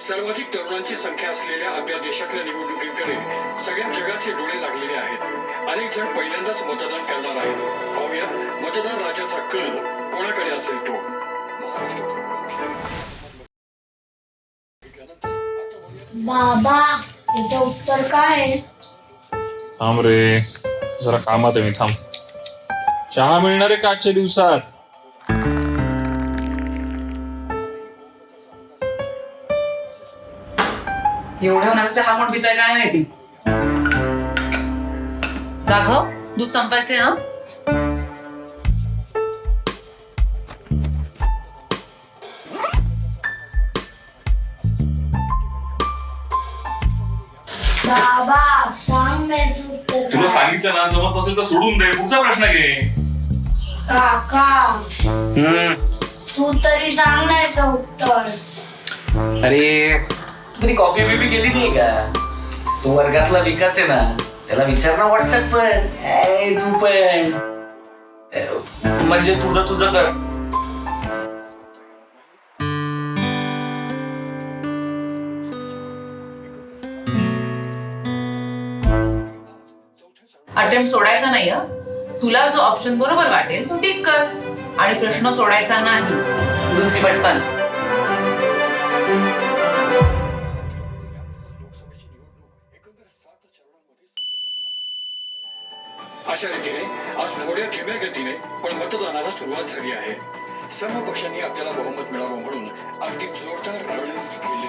सर्वाधिक तरुणांची संख्या असलेल्या आपल्या देशातल्या निवडणुकीकडे सगळ्या जगाचे डोळे लागलेले आहेत. अनेक जण पहिल्यांदाच मतदान करणार आहेत. पाहूया मतदान राजाचा कल कोणाकडे असेल तो. बाबा याचं उत्तर काय आहे? थांब रे, जरा कामात आहे मी. थांब. चहा मिळणार आहे का आजच्या दिवसात? एवढ्या उन्हाचा चहा कोण पिताय काय माहिती. राघव, दूध संपायचे ना? बाबा सांग याचं उत्तर तुला काय? सांगितलं ना, जमत नसेल तर सोडून दे, पुढचा प्रश्न घे. काका तू तरी सांग ना याचं उत्तर. अरे तू कधी कॉपी बिपी केली नाही का? तो वर्गातला विकास आहे ना, त्याला विचार ना व्हॉट्सअप पर. तू पण म्हणजे तुझं तुझं कर. अटेम्प्ट सोडायचा नाही हं. तुला जो ऑप्शन बरोबर वाटेल तो टिक कर आणि प्रश्न सोडायचा नाही. उडून ती पटकन. अशा रीतीने आज थोड्या धीम्या गतीने पण मतदानाला सुरुवात झाली आहे. सर्व पक्षांनी आपल्याला बहुमत मिळावं म्हणून अगदी जोरदार रणनीती केली